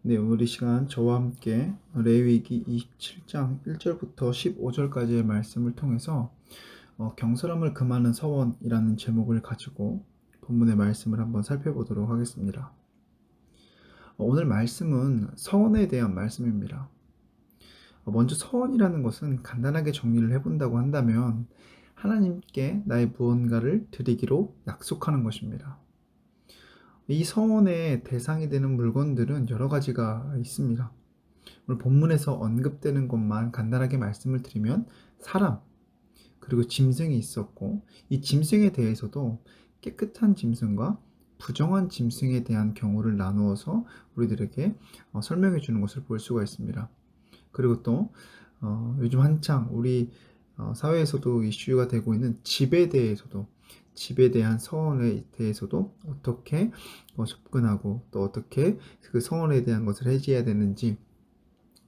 네, 오늘 이 시간 저와 함께 레위기 27장 1절부터 15절까지의 말씀을 통해서 경솔함을 금하는 서원이라는 제목을 가지고 본문의 말씀을 한번 살펴보도록 하겠습니다. 오늘 말씀은 서원에 대한 말씀입니다. 먼저 서원이라는 것은 간단하게 정리를 해본다고 한다면 하나님께 나의 무언가를 드리기로 약속하는 것입니다. 이 서원의 대상이 되는 물건들은 여러 가지가 있습니다. 오늘 본문에서 언급되는 것만 간단하게 말씀을 드리면 사람, 그리고 짐승이 있었고, 이 짐승에 대해서도 깨끗한 짐승과 부정한 짐승에 대한 경우를 나누어서 우리들에게 설명해 주는 것을 볼 수가 있습니다. 그리고 또 요즘 한창 우리 사회에서도 이슈가 되고 있는 집에 대해서도, 집에 대한 서원에 대해서도 어떻게 접근하고 또 어떻게 그 서원에 대한 것을 해지해야 되는지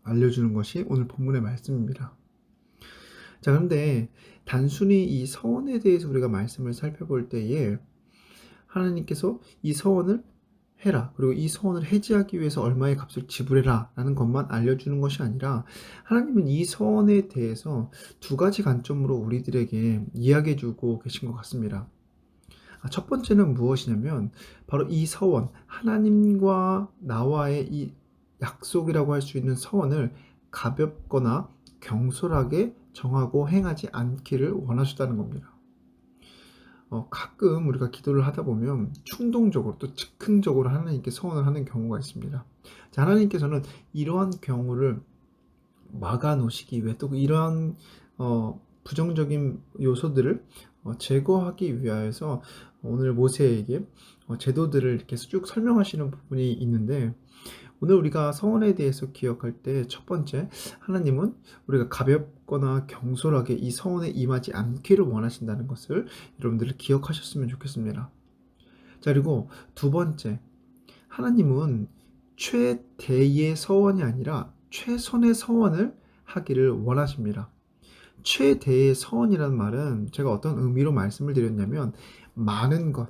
알려주는 것이 오늘 본문의 말씀입니다. 자, 그런데 단순히 이 서원에 대해서 우리가 말씀을 살펴볼 때에 하나님께서 이 서원을 해라, 그리고 이 서원을 해지하기 위해서 얼마의 값을 지불해라 라는 것만 알려주는 것이 아니라 하나님은 이 서원에 대해서 두 가지 관점으로 우리들에게 이야기해 주고 계신 것 같습니다. 첫 번째는 무엇이냐면 바로 이 서원, 하나님과 나와의 이 약속이라고 할 수 있는 서원을 가볍거나 경솔하게 정하고 행하지 않기를 원하셨다는 겁니다. 가끔 우리가 기도를 하다 보면 충동적으로 또 즉흥적으로 하나님께 서원을 하는 경우가 있습니다. 자, 하나님께서는 이러한 경우를 막아 놓으시기 위해 또 이러한 부정적인 요소들을 제거하기 위하여서 오늘 모세에게 제도들을 이렇게 쭉 설명하시는 부분이 있는데, 오늘 우리가 서원에 대해서 기억할 때 첫 번째, 하나님은 우리가 가볍거나 경솔하게 이 서원에 임하지 않기를 원하신다는 것을 여러분들이 기억하셨으면 좋겠습니다. 자, 그리고 두 번째, 하나님은 최대의 서원이 아니라 최선의 서원을 하기를 원하십니다. 최대의 서원이라는 말은 제가 어떤 의미로 말씀을 드렸냐면 많은 것,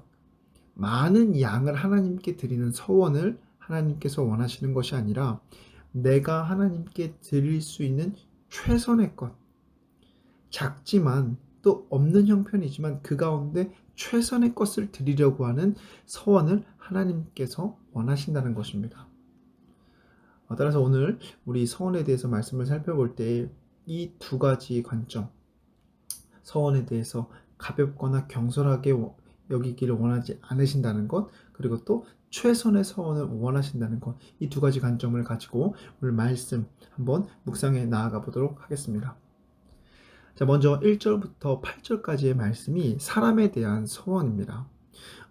많은 양을 하나님께 드리는 서원을 하나님께서 원하시는 것이 아니라 내가 하나님께 드릴 수 있는 최선의 것, 작지만 또 없는 형편이지만 그 가운데 최선의 것을 드리려고 하는 서원을 하나님께서 원하신다는 것입니다. 따라서 오늘 우리 서원에 대해서 말씀을 살펴볼 때 이 두 가지 관점, 서원에 대해서 가볍거나 경솔하게 여기기를 원하지 않으신다는 것, 그리고 또 최선의 서원을 원하신다는 것, 이 두 가지 관점을 가지고 오늘 말씀 한번 묵상해 나아가 보도록 하겠습니다. 자, 먼저 1절부터 8절까지의 말씀이 사람에 대한 서원입니다.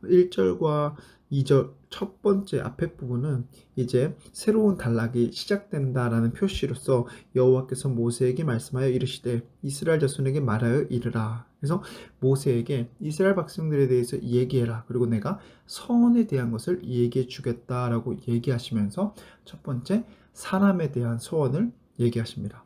1절과 2절 첫 번째 앞에 부분은 이제 새로운 단락이 시작된다라는 표시로서 여호와께서 모세에게 말씀하여 이르시되 이스라엘 자손에게 말하여 이르라. 그래서 모세에게 이스라엘 백성들에 대해서 얘기해라. 그리고 내가 서원에 대한 것을 얘기해 주겠다라고 얘기하시면서 첫 번째 사람에 대한 서원을 얘기하십니다.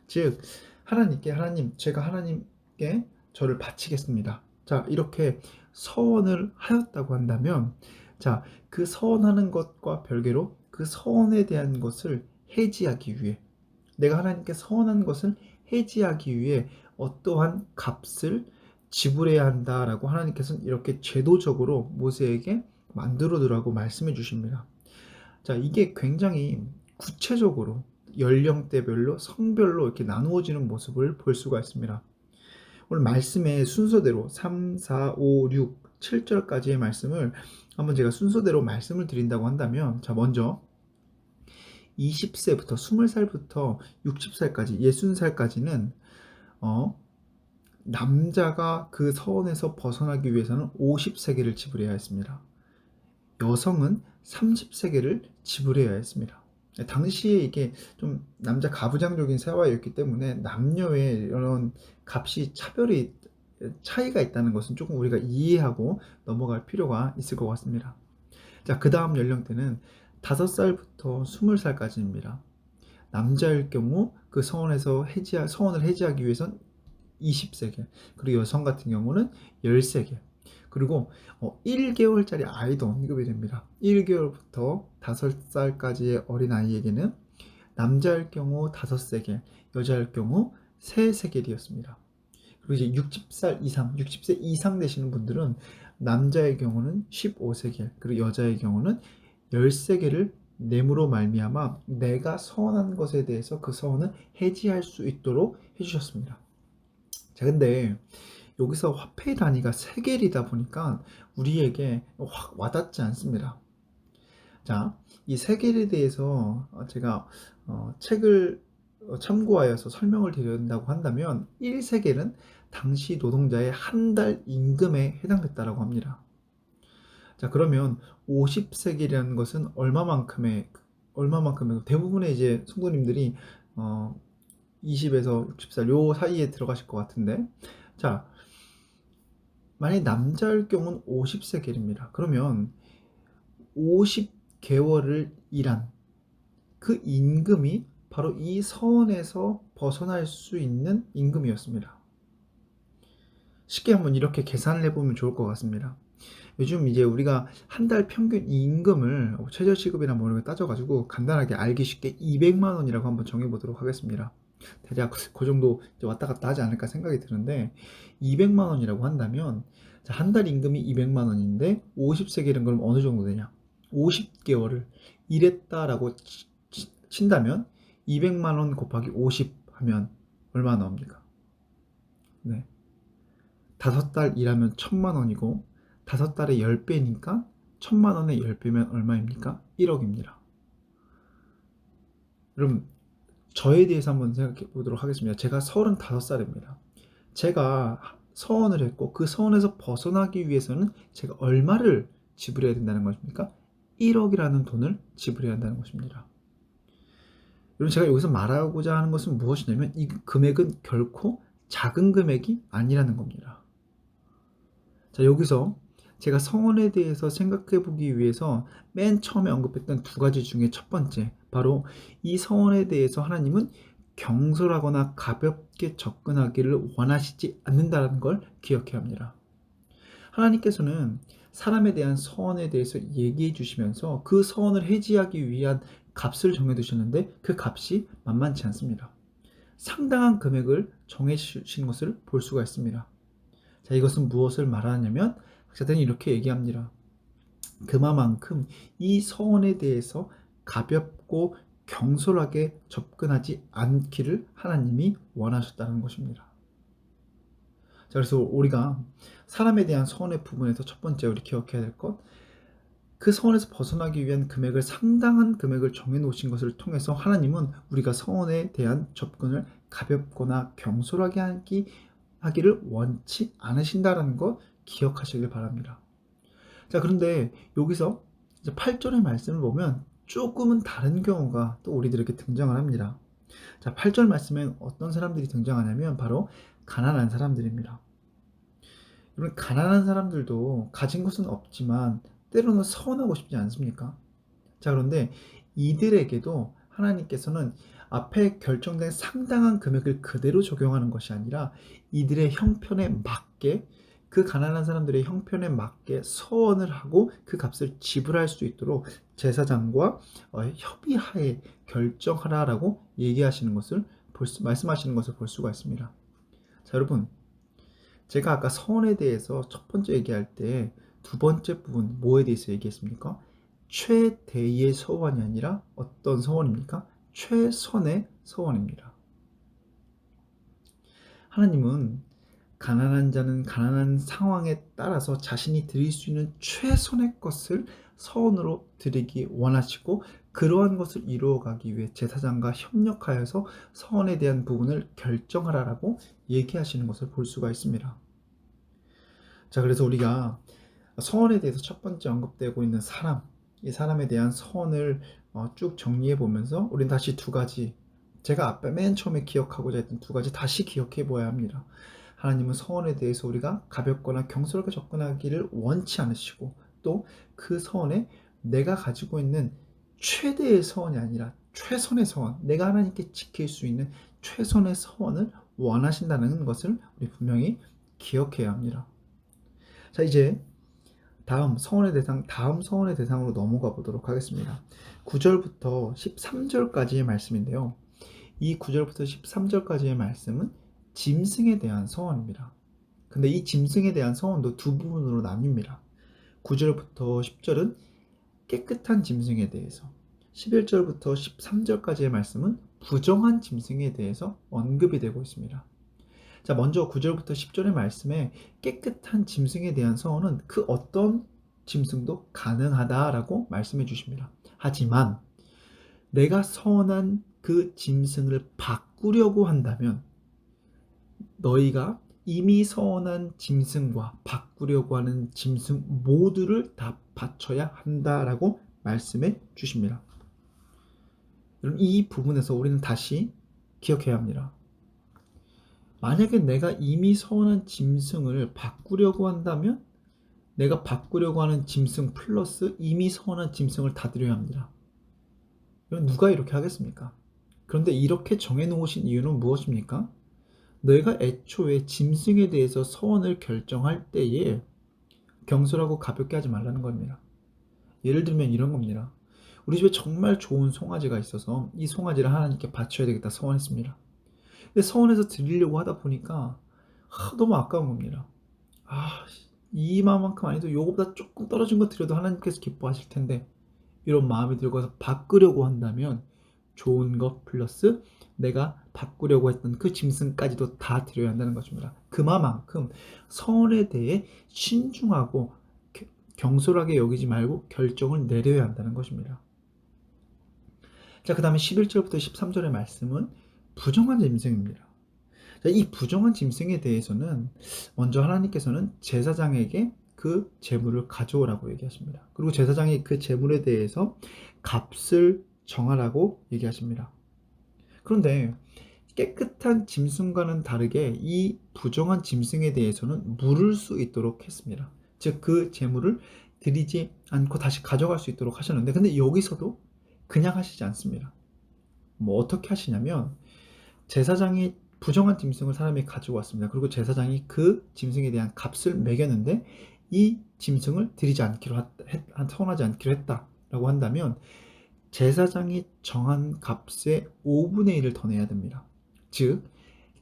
즉 하나님, 제가 하나님께 저를 바치겠습니다. 자, 이렇게 서원을 하였다고 한다면, 자, 그 서원하는 것과 별개로 그 서원에 대한 것을 해지하기 위해, 내가 하나님께 서원한 것을 해지하기 위해 어떠한 값을 지불해야 한다라고 하나님께서는 이렇게 제도적으로 모세에게 만들어 두라고 말씀해 주십니다. 자, 이게 굉장히 구체적으로 연령대별로 성별로 이렇게 나누어지는 모습을 볼 수가 있습니다. 오늘 말씀의 순서대로 3, 4, 5, 6, 7절까지의 말씀을 한번 제가 순서대로 말씀을 드린다고 한다면, 자, 먼저 20세부터 20살부터 60살까지 60살까지는 남자가 그 서원에서 벗어나기 위해서는 50세겔을 지불해야 했습니다. 여성은 30세겔을 지불해야 했습니다. 당시에 이게 좀 남자 가부장적인 사회였기 때문에 남녀의 이런 값이 차이가 있다는 것은 조금 우리가 이해하고 넘어갈 필요가 있을 것 같습니다. 자, 그 다음 연령대는 5살부터 20살까지입니다. 남자일 경우 그 서원을 해지하기 위해선 20세겔, 그리고 여성 같은 경우는 10세겔. 그리고 1개월짜리 아이도 언급이 됩니다. 1개월부터 5살까지의 어린아이에게는 남자일 경우 5세겔, 여자일 경우 3세겔이었습니다. 그리고 이제 60세 이상 되시는 분들은 남자의 경우는 15세겔, 그리고 여자의 경우는 10세겔을 냄으로 말미암아 내가 서원한 것에 대해서 그 서원을 해지할 수 있도록 해주셨습니다. 자, 근데 여기서 화폐 단위가 세겔이다 보니까 우리에게 확 와닿지 않습니다. 자, 이 세겔에 대해서 제가 책을 참고하여서 설명을 드린다고 한다면 1세겔은 당시 노동자의 한 달 임금에 해당됐다고 합니다. 자, 그러면 50세겔이라는 것은 얼마만큼의 대부분의 이제 성도님들이 20에서 60살 요 사이에 들어가실 것 같은데, 자, 만약 남자일 경우는 50세겔입니다. 그러면 50개월을 일한 그 임금이 바로 이 서원에서 벗어날 수 있는 임금이었습니다. 쉽게 한번 이렇게 계산을 해보면 좋을 것 같습니다. 요즘 이제 우리가 한 달 평균 임금을 최저시급이나 뭐 이런 거 따져가지고 간단하게 알기 쉽게 200만 원이라고 한번 정해보도록 하겠습니다. 대략 그 정도 왔다 갔다 하지 않을까 생각이 드는데, 200만 원이라고 한다면 한 달 임금이 200만 원인데 50세겔은 그럼 어느 정도 되냐? 50개월을 일했다라고 친다면 200만 원 곱하기 50 하면 얼마 나옵니까? 네. 5달 일하면 1000만 원이고 5달에 10배니까 1000만 원에 10배면 얼마입니까? 1억입니다. 그럼 저에 대해서 한번 생각해 보도록 하겠습니다. 제가 35살입니다. 제가 서원을 했고 그 서원에서 벗어나기 위해서는 제가 얼마를 지불해야 된다는 것입니까? 1억이라는 돈을 지불해야 한다는 것입니다. 여러분, 제가 여기서 말하고자 하는 것은 무엇이냐면 이 금액은 결코 작은 금액이 아니라는 겁니다. 자, 여기서 제가 서원에 대해서 생각해 보기 위해서 맨 처음에 언급했던 두 가지 중에 첫 번째, 바로 이 서원에 대해서 하나님은 경솔하거나 가볍게 접근하기를 원하시지 않는다는 걸 기억해야 합니다. 하나님께서는 사람에 대한 서원에 대해서 얘기해 주시면서 그 서원을 해지하기 위한 값을 정해 두셨는데 그 값이 만만치 않습니다. 상당한 금액을 정해 주신 것을 볼 수가 있습니다. 자, 이것은 무엇을 말하냐면 학자들은 이렇게 얘기합니다. 그만큼 이 서원에 대해서 가볍고 경솔하게 접근하지 않기를 하나님이 원하셨다는 것입니다. 자, 그래서 우리가 사람에 대한 서원의 부분에서 첫 번째 우리 기억해야 될 것, 그 서원에서 벗어나기 위한 금액을 상당한 금액을 정해놓으신 것을 통해서 하나님은 우리가 서원에 대한 접근을 가볍거나 경솔하게 하기를 원치 않으신다는 것 기억하시길 바랍니다. 자, 그런데 여기서 이제 8절의 말씀을 보면 조금은 다른 경우가 또 우리들에게 등장을 합니다. 자, 8절 말씀엔 어떤 사람들이 등장하냐면 바로 가난한 사람들입니다. 여러분, 가난한 사람들도 가진 것은 없지만 때로는 서운하고 싶지 않습니까? 자, 그런데 이들에게도 하나님께서는 앞에 결정된 상당한 금액을 그대로 적용하는 것이 아니라 이들의 형편에 맞게, 그 가난한 사람들의 형편에 맞게 서원을 하고 그 값을 지불할 수 있도록 제사장과 협의하에 결정하라라고 얘기하시는 것을 말씀하시는 것을 볼 수가 있습니다. 자, 여러분, 제가 아까 서원에 대해서 첫 번째 얘기할 때 두 번째 부분 뭐에 대해서 얘기했습니까? 최대의 서원이 아니라 어떤 서원입니까? 최선의 서원입니다. 하나님은 가난한 자는 가난한 상황에 따라서 자신이 드릴 수 있는 최선의 것을 서원으로 드리기 원하시고, 그러한 것을 이루어가기 위해 제사장과 협력하여서 서원에 대한 부분을 결정하라라고 얘기하시는 것을 볼 수가 있습니다. 자, 그래서 우리가 서원에 대해서 첫 번째 언급되고 있는 사람, 이 사람에 대한 서원을 쭉 정리해 보면서 우리는 다시 두 가지, 제가 앞에 맨 처음에 기억하고자 했던 두 가지 다시 기억해 보아야 합니다. 하나님은 서원에 대해서 우리가 가볍거나 경솔하게 접근하기를 원치 않으시고, 또 그 서원에 내가 가지고 있는 최대의 서원이 아니라 최선의 서원, 내가 하나님께 지킬 수 있는 최선의 서원을 원하신다는 것을 우리 분명히 기억해야 합니다. 자, 이제 다음 서원의 대상으로 넘어가 보도록 하겠습니다. 9절부터 13절까지의 말씀인데요. 이 9절부터 13절까지의 말씀은 짐승에 대한 서원입니다. 근데 이 짐승에 대한 서원도 두 부분으로 나뉩니다. 9절부터 10절은 깨끗한 짐승에 대해서, 11절부터 13절까지의 말씀은 부정한 짐승에 대해서 언급이 되고 있습니다. 자, 먼저 9절부터 10절의 말씀에 깨끗한 짐승에 대한 서원은 그 어떤 짐승도 가능하다라고 말씀해 주십니다. 하지만 내가 서원한 그 짐승을 바꾸려고 한다면 너희가 이미 서원한 짐승과 바꾸려고 하는 짐승 모두를 다 바쳐야 한다라고 말씀해 주십니다. 여러분, 이 부분에서 우리는 다시 기억해야 합니다. 만약에 내가 이미 서원한 짐승을 바꾸려고 한다면 내가 바꾸려고 하는 짐승 플러스 이미 서원한 짐승을 다 드려야 합니다. 누가 이렇게 하겠습니까? 그런데 이렇게 정해놓으신 이유는 무엇입니까? 너희가 애초에 짐승에 대해서 서원을 결정할 때에 경솔하고 가볍게 하지 말라는 겁니다. 예를 들면 이런 겁니다. 우리 집에 정말 좋은 송아지가 있어서 이 송아지를 하나님께 바쳐야 되겠다 서원했습니다. 근데 서원해서 드리려고 하다 보니까 너무 아까운 겁니다. 이만큼 아니도 요거보다 조금 떨어진 거 드려도 하나님께서 기뻐하실 텐데, 이런 마음이 들고서 바꾸려고 한다면 좋은 것 플러스 내가 바꾸려고 했던 그 짐승까지도 다 드려야 한다는 것입니다. 그만큼 서원에 대해 신중하고 경솔하게 여기지 말고 결정을 내려야 한다는 것입니다. 자, 그 다음에 11절부터 13절의 말씀은 부정한 짐승입니다. 자, 이 부정한 짐승에 대해서는 먼저 하나님께서는 제사장에게 그 제물을 가져오라고 얘기하십니다. 그리고 제사장이 그 제물에 대해서 값을 정하라고 얘기하십니다. 그런데 깨끗한 짐승과는 다르게 이 부정한 짐승에 대해서는 물을 수 있도록 했습니다. 즉, 그 제물을 드리지 않고 다시 가져갈 수 있도록 하셨는데, 근데 여기서도 그냥 하시지 않습니다. 어떻게 하시냐면, 제사장이 부정한 짐승을 사람이 가지고 왔습니다. 그리고 제사장이 그 짐승에 대한 값을 매겼는데 이 짐승을 드리지 않기로 서원하지 않기로 했다라고 한다면 제사장이 정한 값의 5분의 1을 더 내야 됩니다. 즉,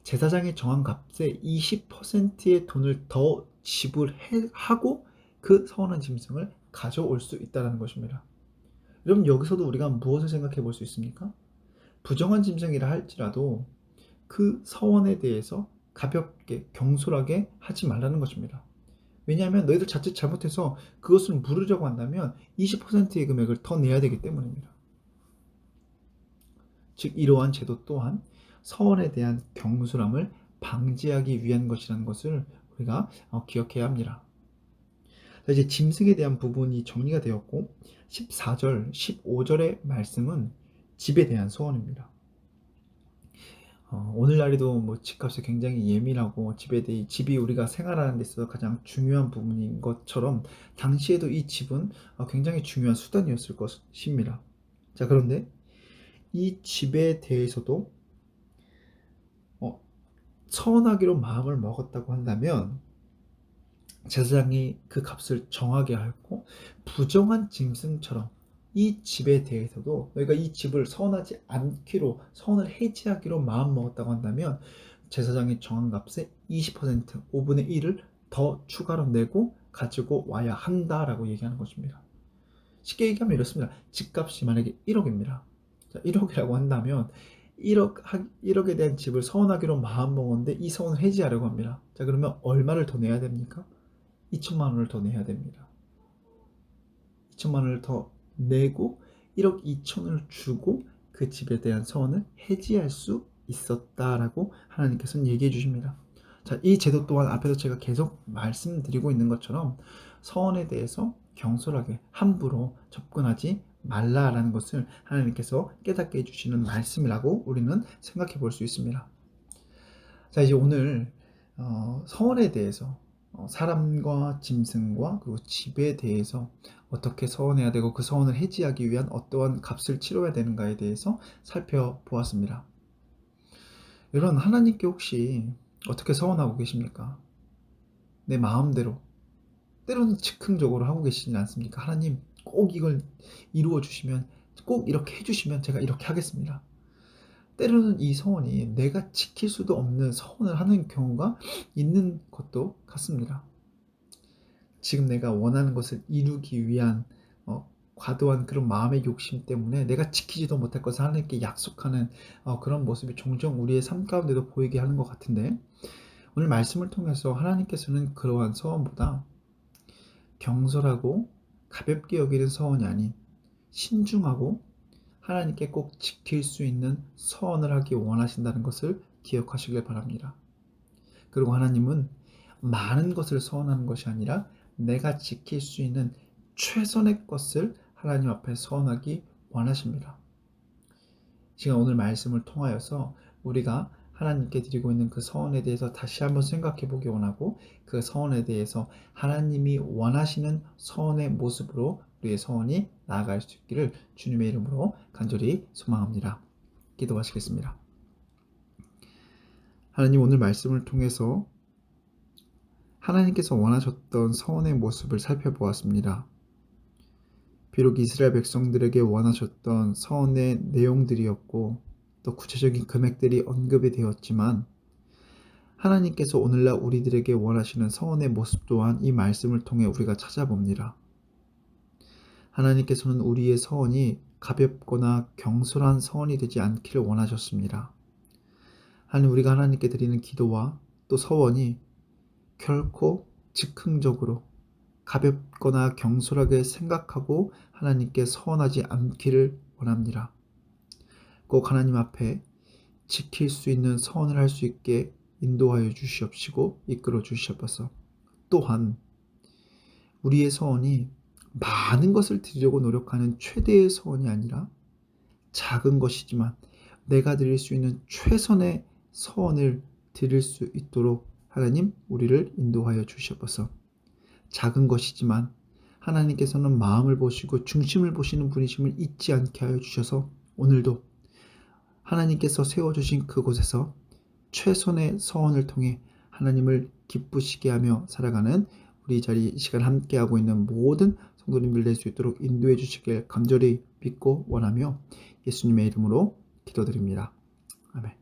제사장이 정한 값의 20%의 돈을 더 지불하고 그 서원한 짐승을 가져올 수 있다는 것입니다. 여러분, 여기서도 우리가 무엇을 생각해 볼 수 있습니까? 부정한 짐승이라 할지라도 그 서원에 대해서 가볍게 경솔하게 하지 말라는 것입니다. 왜냐하면 너희들 자칫 잘못해서 그것을 물으려고 한다면 20%의 금액을 더 내야 되기 때문입니다. 즉, 이러한 제도 또한 서원에 대한 경솔함을 방지하기 위한 것이라는 것을 우리가 기억해야 합니다. 자, 이제 짐승에 대한 부분이 정리가 되었고 14절, 15절의 말씀은 집에 대한 소원입니다. 오늘날에도 집값이 굉장히 예민하고 집이 우리가 생활하는 데 있어서 가장 중요한 부분인 것처럼 당시에도 이 집은 굉장히 중요한 수단이었을 것입니다. 자, 그런데 이 집에 대해서도 서원하기로 마음을 먹었다고 한다면 제사장이 그 값을 정하게 하고, 부정한 짐승처럼 이 집에 대해서도 너희가 이 집을 서원하지 않기로, 서원을 해지하기로 마음먹었다고 한다면 제사장이 정한 값의 20%, 5분의 1을 더 추가로 내고 가지고 와야 한다라고 얘기하는 것입니다. 쉽게 얘기하면 이렇습니다. 집값이 만약에 1억입니다. 자, 1억이라고 한다면 1억에 대한 집을 서원하기로 마음먹었는데 이 서원을 해지하려고 합니다. 자, 그러면 얼마를 더 내야 됩니까? 2천만 원을 더 내야 됩니다. 2천만 원을 더 내고 1억 2천을 주고 그 집에 대한 서원을 해지할 수 있었다라고 하나님께서는 얘기해 주십니다. 자, 이 제도 또한 앞에서 제가 계속 말씀드리고 있는 것처럼 서원에 대해서 경솔하게 함부로 접근하지 말라라는 것을 하나님께서 깨닫게 해주시는 말씀이라고 우리는 생각해 볼 수 있습니다. 자, 이제 오늘 서원에 대해서 사람과 짐승과 그리고 집에 대해서 어떻게 서원해야 되고 그 서원을 해지하기 위한 어떠한 값을 치러야 되는가에 대해서 살펴보았습니다. 여러분, 하나님께 혹시 어떻게 서원하고 계십니까? 내 마음대로, 때로는 즉흥적으로 하고 계시지 않습니까? 하나님 꼭 이걸 이루어 주시면, 꼭 이렇게 해 주시면 제가 이렇게 하겠습니다. 때로는 이 서원이 내가 지킬 수도 없는 서원을 하는 경우가 있는 것도 같습니다. 지금 내가 원하는 것을 이루기 위한 과도한 그런 마음의 욕심 때문에 내가 지키지도 못할 것을 하나님께 약속하는 그런 모습이 종종 우리의 삶 가운데도 보이게 하는 것 같은데, 오늘 말씀을 통해서 하나님께서는 그러한 서원보다 경솔하고 가볍게 여기는 서원이 아닌 신중하고 하나님께 꼭 지킬 수 있는 서원을 하기 원하신다는 것을 기억하시길 바랍니다. 그리고 하나님은 많은 것을 서원하는 것이 아니라 내가 지킬 수 있는 최선의 것을 하나님 앞에 서원하기 원하십니다. 지금 오늘 말씀을 통하여서 우리가 하나님께 드리고 있는 그 서원에 대해서 다시 한번 생각해 보기 원하고, 그 서원에 대해서 하나님이 원하시는 서원의 모습으로 우리의 서원이 나아갈 수 있기를 주님의 이름으로 간절히 소망합니다. 기도하시겠습니다. 하나님, 오늘 말씀을 통해서 하나님께서 원하셨던 서원의 모습을 살펴보았습니다. 비록 이스라엘 백성들에게 원하셨던 서원의 내용들이었고 또 구체적인 금액들이 언급이 되었지만, 하나님께서 오늘날 우리들에게 원하시는 서원의 모습 또한 이 말씀을 통해 우리가 찾아봅니다. 하나님께서는 우리의 서원이 가볍거나 경솔한 서원이 되지 않기를 원하셨습니다. 하나님, 우리가 하나님께 드리는 기도와 또 서원이 결코 즉흥적으로 가볍거나 경솔하게 생각하고 하나님께 서원하지 않기를 원합니다. 꼭 하나님 앞에 지킬 수 있는 서원을 할 수 있게 인도하여 주시옵시고 이끌어 주시옵소서. 또한 우리의 서원이 많은 것을 드리려고 노력하는 최대의 서원이 아니라 작은 것이지만 내가 드릴 수 있는 최선의 서원을 드릴 수 있도록 하나님 우리를 인도하여 주시옵소서. 작은 것이지만 하나님께서는 마음을 보시고 중심을 보시는 분이심을 잊지 않게 하여 주셔서 오늘도 하나님께서 세워주신 그곳에서 최선의 서원을 통해 하나님을 기쁘시게 하며 살아가는 우리 이 자리 이 시간 함께하고 있는 모든 성도님들 될 수 있도록 인도해 주시길 간절히 믿고 원하며 예수님의 이름으로 기도드립니다. 아멘.